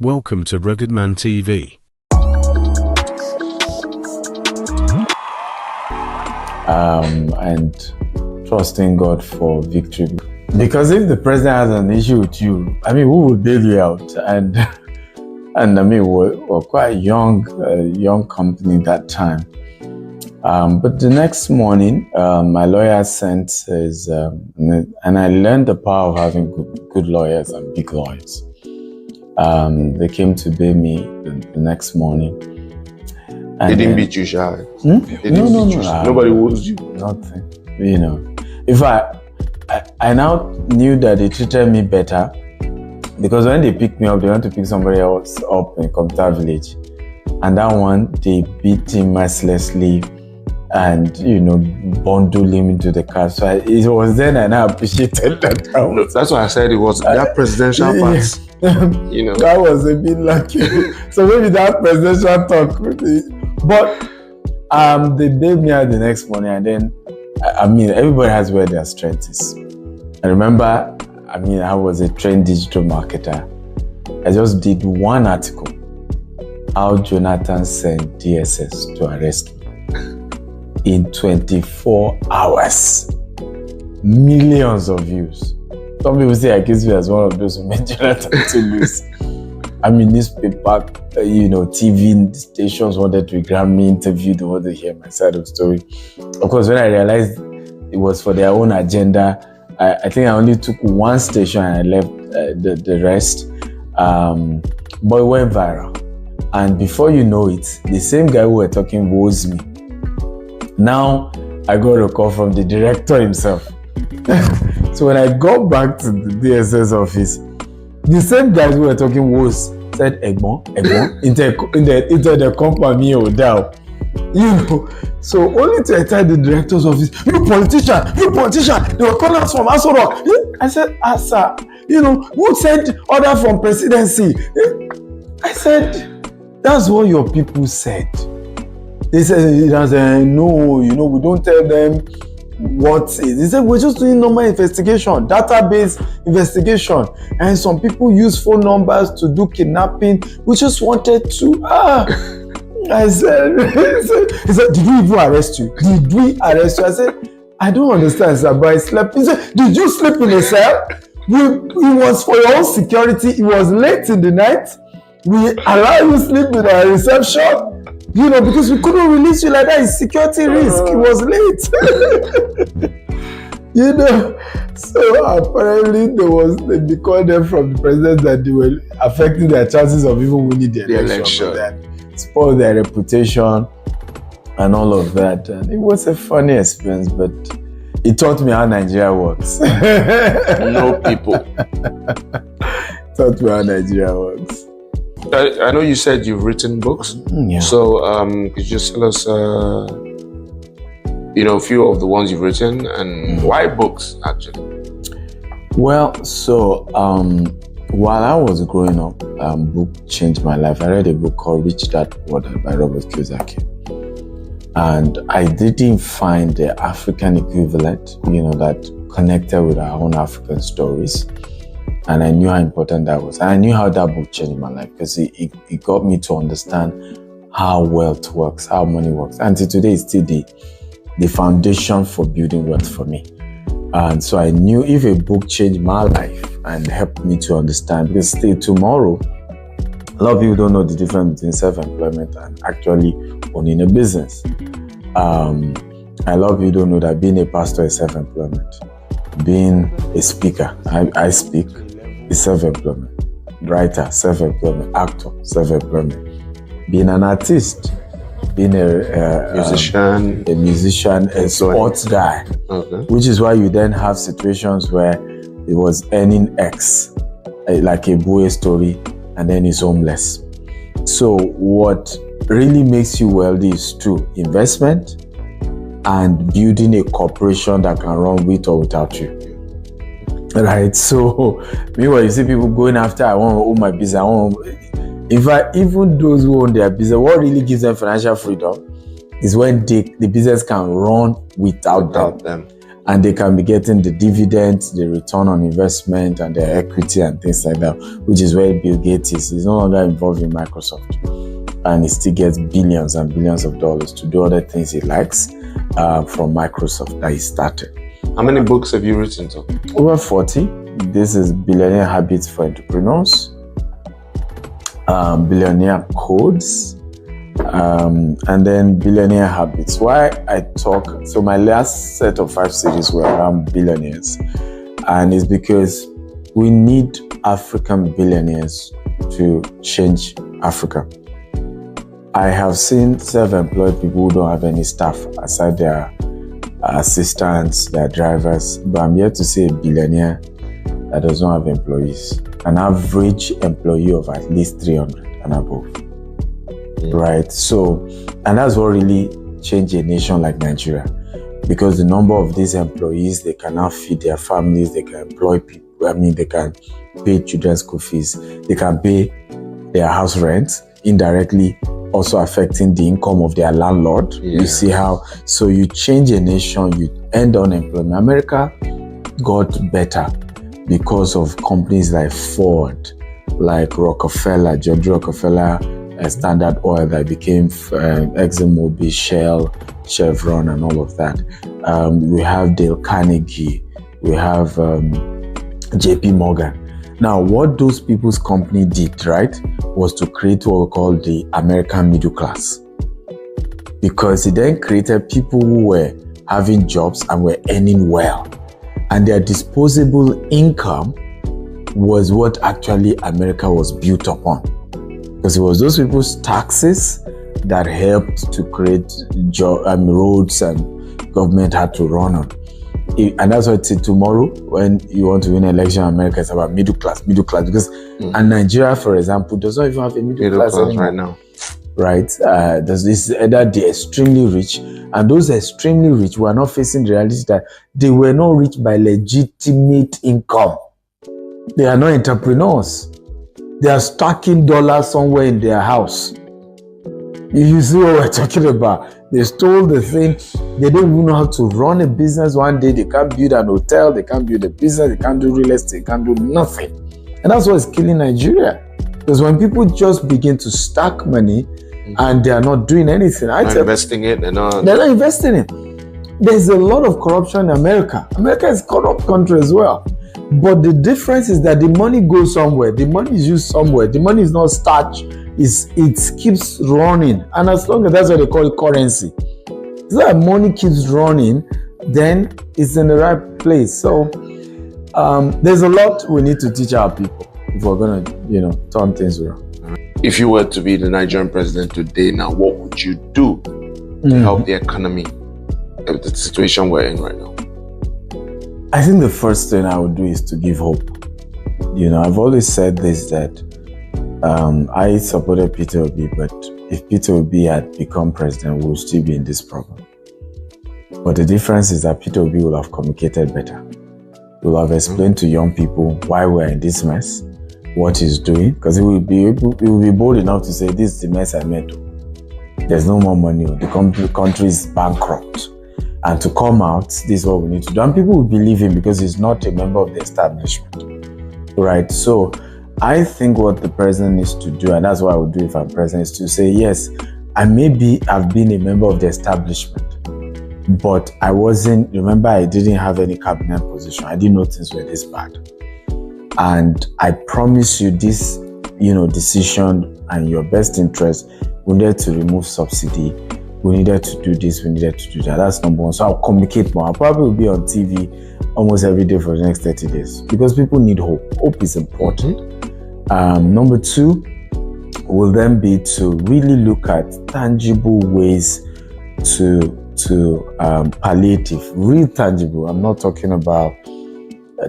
Welcome to Rugged Man TV. And trusting God for victory. Because if the president has an issue with you, who will bail you out? And we're quite a young company that time. But the next morning, my lawyer sent his, and I learned the power of having good lawyers and big lawyers. They came to bail me the next morning. And they didn't beat you, Shah? No. Nobody woos you? Nothing. If I now knew that they treated me better, because when they picked me up, they went to pick somebody else up in Computer Village. And that one, they beat him mercilessly and, bundled him into the car. So it was then and I appreciated that. No, that's why I said it was that presidential part. That was a bit lucky. So maybe that presidential talk. But they bailed me out the next morning, and then everybody has where their strength is. I remember, I was a trained digital marketer. I just did one article, how Jonathan sent DSS to arrest me. In 24 hours, millions of views. Some people say I accuse me as one of those who made Jonathan to lose. Newspaper, TV stations wanted to grab me, interview, they wanted to hear my side of the story. Of course, when I realized it was for their own agenda, I think I only took one station and I left the rest. But it went viral. And before you know it, the same guy who were talking woes me. Now, I got a call from the director himself. So when I got back to the DSS office, the same guys who were talking woes said, Egbon, into the company down. So only to enter the director's office, you politician, they were calling us from Aso Rock. I said, sir, who sent order from presidency? I said, that's what your people said. They said, no, we don't tell them what is. They said, we're just doing normal investigation, database investigation. And some people use phone numbers to do kidnapping. We just wanted to, I said, he said, did we even arrest you? Did we arrest you? I said, I don't understand, sir, but I slept. He said, did you sleep in a cell? It was for your own security. It was late in the night. We allow you to sleep in our reception, because we couldn't release you like that. It's security risk. It was late. So apparently they called them from the president that they were affecting their chances of even winning the election. That spoiled their reputation and all of that. And it was a funny experience, but it taught me how Nigeria works. No people. Taught me how Nigeria works. I know you said you've written books. Yeah. So could you just tell us, a few of the ones you've written and why books, actually? Well, so while I was growing up, book changed my life. I read a book called Rich Dad Poor Dad by Robert Kiyosaki. And I didn't find the African equivalent, that connected with our own African stories. And I knew how important that was. And I knew how that book changed my life because it got me to understand how wealth works, how money works. And today it's still the foundation for building wealth for me. And so I knew if a book changed my life and helped me to understand, because still tomorrow, a lot of people don't know the difference between self-employment and actually owning a business. A lot of people don't know that being a pastor is self-employment. Being a speaker, I speak, is self-employment. Writer, self-employment. Actor, self-employment. Being an artist, being a musician, a sports guy. Okay. Which is why you then have situations where it was earning X, like a Bowie story, and then he's homeless. So what really makes you wealthy is two: investment and building a corporation that can run with or without you. Right? So meanwhile, you see people going after, I want to own my business. In fact, even those who own their business, what really gives them financial freedom is when the business can run without them. and they can be getting the dividends, the return on investment, and their equity and things like that, which is where Bill Gates is. He's no longer involved in Microsoft, and he still gets billions and billions of dollars to do other things he likes from Microsoft that he started. How many books have you written, Tom? Over 40. This is Billionaire Habits for Entrepreneurs, Billionaire Codes, and then Billionaire Habits. Why I talk, so my last set of 5 series were around billionaires, and it's because we need African billionaires to change Africa. I have seen self-employed people who don't have any staff aside their assistants, their drivers, but I'm yet to see a billionaire that does not have employees. An average employee of at least 300 and above. Right? So, and that's what really changed a nation like Nigeria, because the number of these employees, they can now feed their families, they can employ people, they can pay children's school fees, they can pay their house rent, indirectly also affecting the income of their landlord. You see how, so you change a nation, you end unemployment. America got better because of companies like Ford, like Rockefeller, George Rockefeller, Standard Oil that became ExxonMobil, Shell, Chevron, and all of that. We have Dale Carnegie, we have JP Morgan. Now, what those people's company did, right, was to create what we call the American middle class. Because it then created people who were having jobs and were earning well. And their disposable income was what actually America was built upon. Because it was those people's taxes that helped to create roads and government had to run on. And that's why tomorrow, when you want to win an election in America, it's about middle class, because and Nigeria, for example, does not even have a middle class right now. Right? There's this either the extremely rich, and those extremely rich were not facing the reality that they were not rich by legitimate income. They are not entrepreneurs. They are stacking dollars somewhere in their house. You see what we're talking about? They stole the thing. They don't even know how to run a business one day. They can't build an hotel. They can't build a business. They can't do real estate. They can't do nothing. And that's what's killing Nigeria. Because when people just begin to stack money and they are not doing anything, they're not investing it. They're not investing it. There's a lot of corruption in America. America is a corrupt country as well. But the difference is that the money goes somewhere. The money is used somewhere. The money is not starch. It keeps running. And as long as that's what they call it, currency. So that money keeps running, then it's in the right place. So there's a lot we need to teach our people if we're going to, turn things around. If you were to be the Nigerian president today now, what would you do to help the economy, the situation we're in right now? I think the first thing I would do is to give hope. I've always said this, that I supported Peter Obi, but if Peter Obi had become president, we would still be in this problem. But the difference is that Peter Obi will have communicated better. He will have explained to young people why we're in this mess, what he's doing, because he will be bold enough to say, this is the mess I made. There's no more money. The country is bankrupt. And to come out, this is what we need to do. And people will believe him because he's not a member of the establishment. Right? So I think what the president needs to do, and that's what I would do if I'm president, is to say, yes, I've been a member of the establishment, but I didn't have any cabinet position. I didn't know things were this bad. And I promise you this, decision and your best interest, we needed to remove subsidy. We needed to do this, we needed to do that. That's number one. So I'll communicate more. I'll probably be on TV almost every day for the next 30 days because people need hope. Hope is important. Number two will then be to really look at tangible ways to palliative, real tangible. I'm not talking about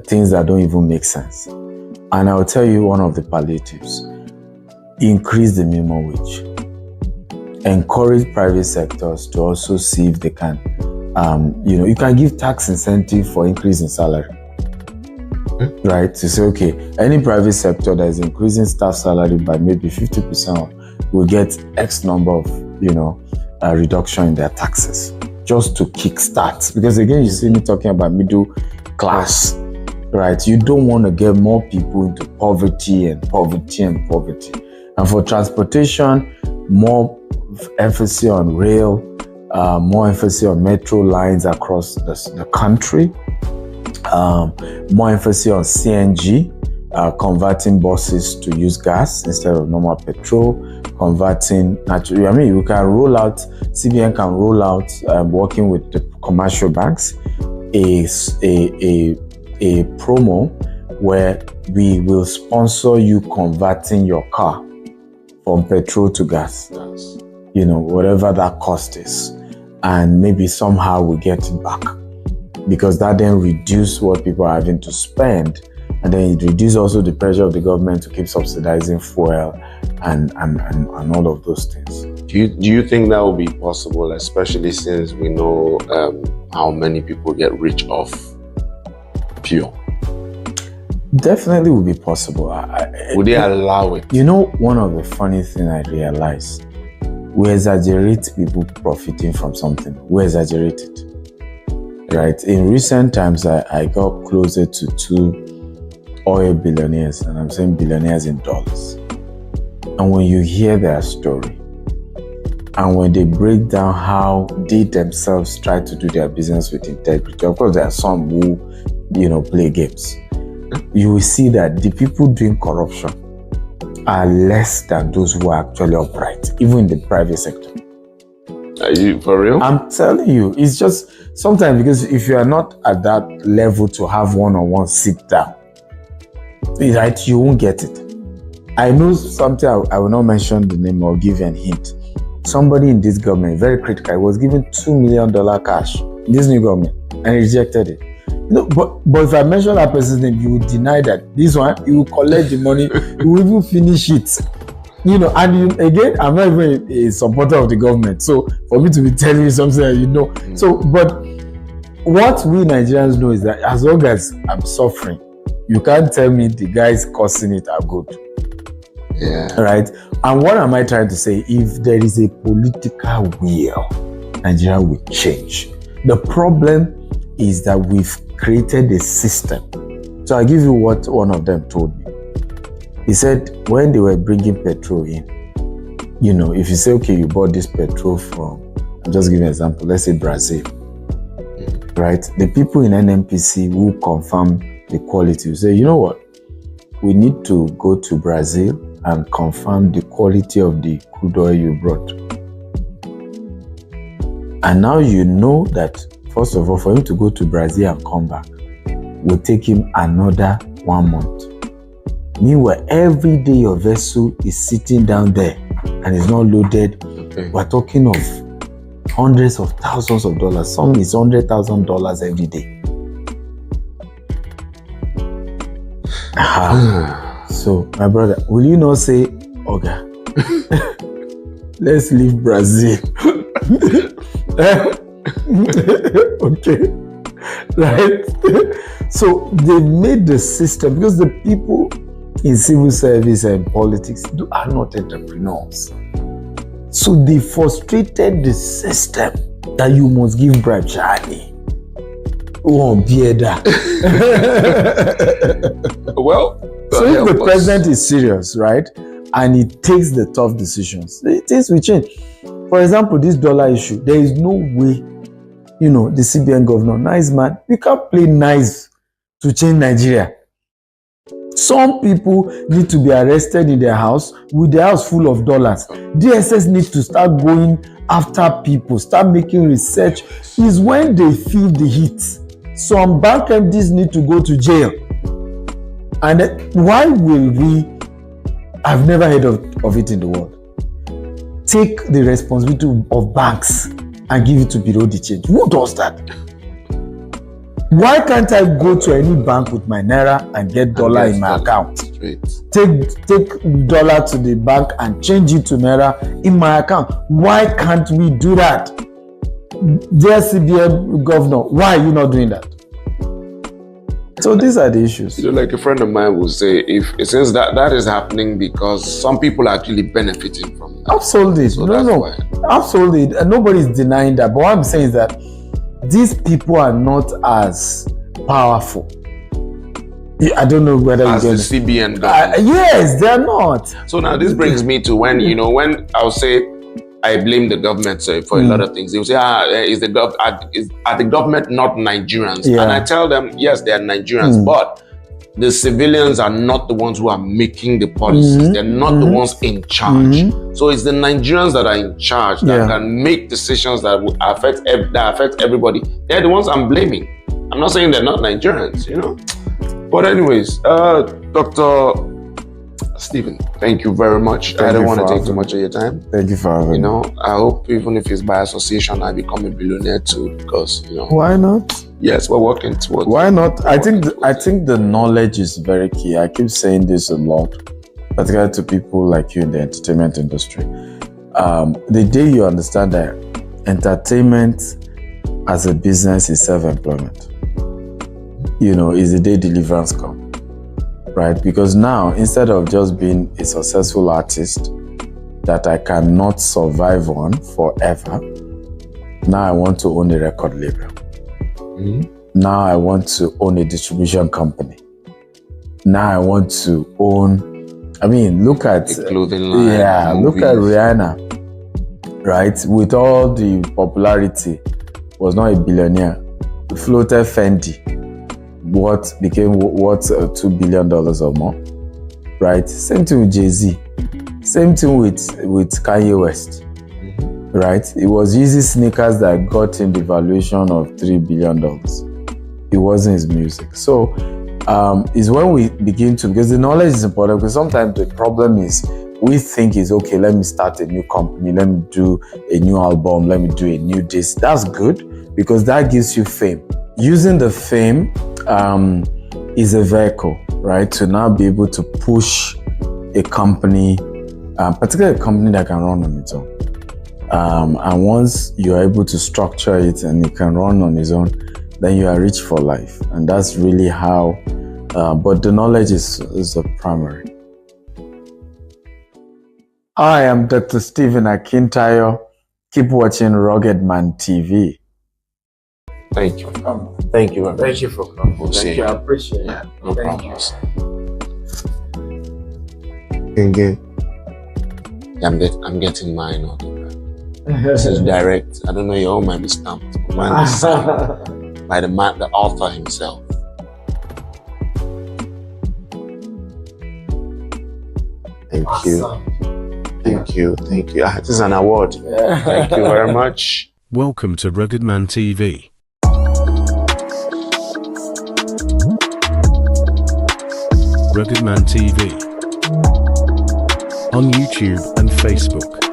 things that don't even make sense. And I'll tell you one of the palliatives. Increase the minimum wage. Encourage private sectors to also see if they can, you can give tax incentive for increase in salary, right? To say, okay, any private sector that is increasing staff salary by maybe 50% will get X number of, reduction in their taxes. just to kickstart. Because again, you see me talking about middle class, right? You don't want to get more people into poverty and poverty and poverty. And for transportation, more emphasis on rail, more emphasis on metro lines across the country, more emphasis on CNG, converting buses to use gas instead of normal petrol, converting natural. I mean, you can roll out, CBN can roll out, working with the commercial banks, a promo where we will sponsor you converting your car from petrol to gas. Yes. You know, whatever that cost is, and maybe somehow we get it back, because that then reduce what people are having to spend, and then it reduces also the pressure of the government to keep subsidizing fuel and all of those things. Do you think that will be possible, especially since we know how many people get rich off fuel? Definitely will be possible. Would they allow it? You know, one of the funny things I realized, we exaggerate people profiting from something. We exaggerate it, right? In recent times, I got closer to 2 oil billionaires, and I'm saying billionaires in dollars. And when you hear their story, and when they break down how they themselves try to do their business with integrity, of course, there are some who, play games. You will see that the people doing corruption are less than those who are actually upright, even in the private sector. Are you for real? I'm telling you, it's just sometimes, because if you are not at that level to have one-on-one sit down, right, you won't get it. I know something, I will not mention the name or give you a hint. Somebody in this government, very critical, was given $2 million cash in this new government and rejected it. But if I mention that person's name, you will deny that this one, you will collect the money, you will even finish it. And again, I'm not even a supporter of the government. So for me to be telling you something that So, but what we Nigerians know is that as long as I'm suffering, you can't tell me the guys causing it are good. Yeah. Right? And what am I trying to say? If there is a political will, Nigeria will change. The problem is that we've created a system. So I'll give you what one of them told me. He said when they were bringing petrol in, if you say, okay, you bought this petrol from, I'm just giving an example, let's say Brazil, right? The people in NNPC who confirm the quality will say, you know what? We need to go to Brazil and confirm the quality of the crude oil you brought. And now you know that, first of all, for him to go to Brazil and come back will take him another 1 month. Meanwhile, every day your vessel is sitting down there and is not loaded. Okay. We're talking of hundreds of thousands of dollars. Some is $100,000 every day. So, my brother, will you not say, okay, let's leave Brazil? Okay, right? So they made the system, because the people in civil service and politics are not entrepreneurs. So they frustrated the system that you must give bribe, Charlie. Oh, Bieda. Well, so if the president is serious, right, and he takes the tough decisions, things will change. For example, this dollar issue, there is no way, the CBN governor, nice man, we can't play nice to change Nigeria. Some people need to be arrested in their house with their house full of dollars. DSS needs to start going after people, start making research. Is when they feel the heat. Some bank MDs need to go to jail. And why will we? I've never heard of it in the world. Take the responsibility of banks and give it to Bureau de Change. Who does that? Why can't I go to any bank with my naira and get dollar in my account? Straight. Take dollar to the bank and change it to naira in my account. Why can't we do that? Dear CBN governor, why are you not doing that? So these are the issues. Like a friend of mine will say, since that is happening because some people are actually benefiting from Absolutely. So no, that's no. why. Absolutely. And nobody's denying that. But what I'm saying is that these people are not as powerful. I don't know whether As you the get it. CBN government. Yes, they're not. So now this brings me to when I'll say I blame the government for a lot of things. They will say, are the government not Nigerians? Yeah. And I tell them, yes, they are Nigerians, but the civilians are not the ones who are making the policies. They're not the ones in charge. So it's the Nigerians that are in charge that can make decisions that will affect everybody. They're the ones I'm blaming. I'm not saying they're not Nigerians, But anyways, Dr. Stephen, thank you very much. I don't want to take too much of your time. Thank you for having me. I hope even if it's by association, I become a billionaire too, because Why not? Yes, we're working towards. Why not? I think the knowledge is very key. I keep saying this a lot, particularly to people like you in the entertainment industry. The day you understand that entertainment as a business is self-employment, is the day deliverance comes. Right? Because now, instead of just being a successful artist that I cannot survive on forever, now I want to own a record label. Now I want to own a distribution company. Now I want to own, look at a clothing line. Yeah, movies. Look at Rihanna, right? With all the popularity, was not a billionaire. Floated Fendi. What became worth $2 billion or more, right? Same thing with Jay-Z. Same thing with Kanye West, right? It was Yeezy sneakers that got him the valuation of $3 billion. It wasn't his music. So it's when we begin to, because the knowledge is important, because sometimes the problem is we think is, okay, let me start a new company, let me do a new album, let me do a new disc. That's good, because that gives you fame. Using the fame is a vehicle, right, to now be able to push a company, particularly a company that can run on its own. And once you're able to structure it and it can run on its own, then you are rich for life. And that's really how, but the knowledge is the primary. I am Dr. Stephen Akintayo. Keep watching Rugged Man TV. Thank you. Thank you. Thank you for coming. We'll see you. I appreciate it. Yeah, no problems. I'm getting mine on. This is direct. I don't know, your own might be stamped. Mine is signed by the author himself. Thank you. Thank you. This is an award. Thank you very much. Welcome to Rugged Man TV. Rugged Man TV on YouTube and Facebook.